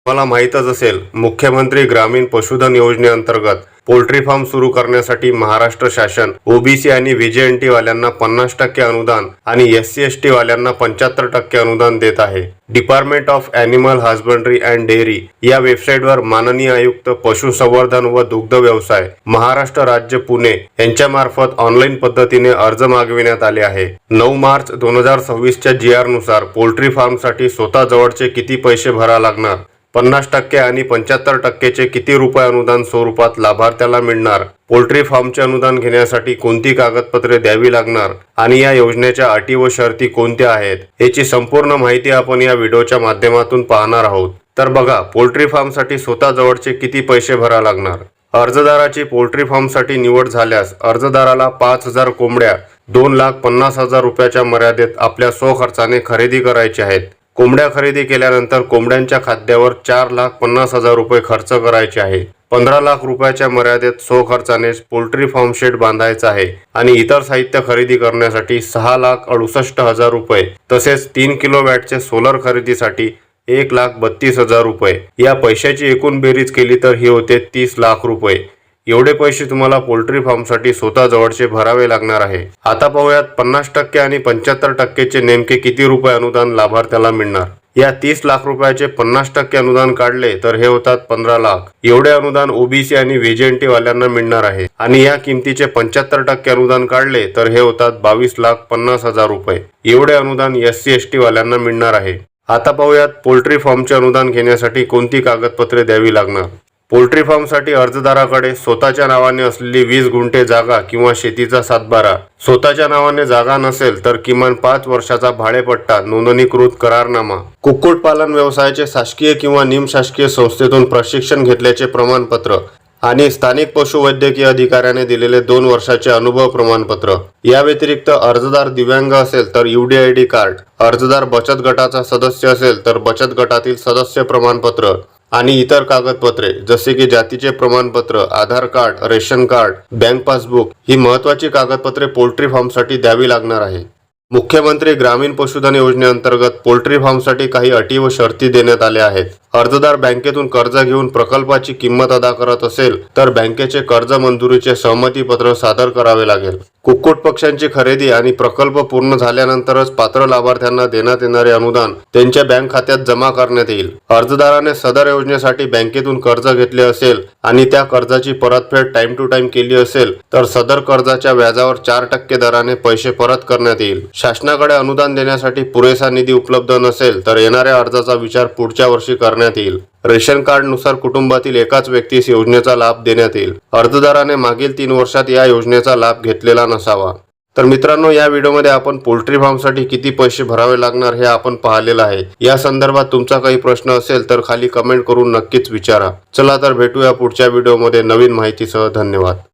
मला माहीतच असेल, मुख्यमंत्री ग्रामीण पशुधन योजनेअंतर्गत पोल्ट्री फार्म सुरू करण्यासाठी महाराष्ट्र शासन ओबीसी आणि व्हीजेएनटी वाल्यांना 50% अनुदान आणि SC/ST वाल्यांना 75% अनुदान देत आहे। Department of animal husbandry and dairy या वेबसाईटवर माननीय आयुक्त पशुसंवर्धन व दुग्ध व्यवसाय महाराष्ट्र राज्य पुणे यांच्यामार्फत ऑनलाईन पद्धतीने अर्ज मागविण्यात आले आहे। 9 मार्च 2026च्या GR नुसार पोल्ट्री फार्मसाठी स्वतः जवळचे किती पैसे भरा लागणार, 50% आणि 75%चे किती रुपये अनुदान स्वरूपात लाभार्थ्याला मिळणार, पोल्ट्री फार्मचे अनुदान घेण्यासाठी कोणती कागदपत्रे द्यावी लागणार आणि या योजनेच्या अटी व शर्ती कोणत्या आहेत याची संपूर्ण माहिती आपण या व्हिडिओच्या माध्यमातून पाहणार आहोत। तर बघा, पोल्ट्री फार्मसाठी स्वतः जवळचे किती पैसे भरा लागणार। अर्जदाराची पोल्ट्री फार्मसाठी निवड झाल्यास अर्जदाराला 5000 कोंबड्या 2,50,000 रुपयाच्या मर्यादेत आपल्या स्वखर्चाने खरेदी करायचे आहेत। कोंबड्या खरेदी केल्यानंतर कोंबड्यांच्या खाद्यावर 4,50,000 रुपये खर्च करायचे आहे। 15 लाख रुपयाच्या मर्यादेत स्वखर्चानेच पोल्ट्री फार्म शेड बांधायचा आहे आणि इतर साहित्य खरेदी करण्यासाठी 6,68,000 रुपये तसेच 3 किलोवॅटचे सोलर खरेदीसाठी 1,32,000 रुपये। या पैशाची एकूण बेरीज केली तर ही होते 30 लाख रुपये। एवढे पैसे तुम्हाला पोल्ट्री फार्मसाठी स्वतः जवळचे भरावे लागणार आहे। आता पाहूयात 50% आणि 75%चे नेमके किती रुपये अनुदान लाभार्थ्याला मिळणार। या 30 लाख रुपयाचे 50% अनुदान काढले तर हे होतात 15 लाख। एवढे अनुदान ओबीसी आणि व्हीजेएनटी वाल्यांना मिळणार आहे आणि या किमतीचे 75% अनुदान काढले तर हे होतात 22,50,000 रुपये। एवढे अनुदान SC/ST वाल्यांना मिळणार आहे। आता पाहूयात पोल्ट्री फार्मचे अनुदान घेण्यासाठी कोणती कागदपत्रे द्यावी लागणार। पोल्ट्री फार्मसाठी अर्जदाराकडे स्वतःच्या नावाने असलेली 20 गुंठे जागा किंवा शेतीचा सातबारा, स्वतःच्या नावाने जागा नसेल तर किमान 5 वर्षाचा भाडेपट्टा, नोंदणीकृत करारनामा, कुक्कुटपालन व्यवसायाचे शासकीय किंवा निमशासकीय संस्थेतून प्रशिक्षण घेतल्याचे प्रमाणपत्र आणि स्थानिक पशुवैद्यकीय अधिकाऱ्याने दिलेले 2 वर्षाचे अनुभव प्रमाणपत्र। या व्यतिरिक्त अर्जदार दिव्यांग असेल तर UDID कार्ड, अर्जदार बचत गटाचा सदस्य असेल तर बचत गटातील सदस्य प्रमाणपत्र आणि इतर कागदपत्रे जसे की जातीचे प्रमाणपत्र, Aadhaar card, ration card, bank passbook ही महत्त्वाची कागदपत्रे पोल्ट्री फार्मसाठी द्यावी लागणार आहे। मुख्यमंत्री ग्रामीण पशुधन योजनेअंतर्गत पोल्ट्री फार्मसाठी काही अटी व शर्ती देण्यात आल्या आहेत। अर्जदार बँकेतून कर्ज घेऊन प्रकल्पाची किंमत अदा करत असेल तर बँकेचे कर्ज मंजुरीचे सहमतीपत्र सादर करावे लागेल। कुक्कुट पक्ष्यांची खरेदी आणि प्रकल्प पूर्ण झाल्यानंतरच पात्र लाभार्थ्यांना देण्यात येणारे अनुदान त्यांच्या बँक खात्यात जमा करण्यात येईल। अर्जदाराने सदर योजनेसाठी बँकेतून कर्ज घेतले असेल आणि त्या कर्जाची परतफेड टाइम टू टाइम केली असेल तर सदर कर्जाच्या व्याजावर 4% दराने पैसे परत करण्यात येईल। शासनाकडे अनुदान देण्यासाठी पुरेसा निधी उपलब्ध नसेल तर येणाऱ्या अर्जाचा विचार पुढच्या वर्षी करण्यात येईल। रेशन कार्ड नुसार कुटुंबातील एकाच व्यक्तीस योजनेचा लाभ देण्यात येईल। अर्जदाराने मागील 3 वर्षात या योजनेचा लाभ घेतलेला नसावा। तर मित्रांनो, या व्हिडिओमध्ये आपण पोल्ट्री फार्मसाठी किती पैसे भरावे लागणार हे आपण पाहिलेलं आहे। या संदर्भात तुमचा काही प्रश्न असेल तर खाली कमेंट करून नक्कीच विचारा। चला तर भेटूया पुढच्या व्हिडिओमध्ये नवीन माहितीसह। धन्यवाद।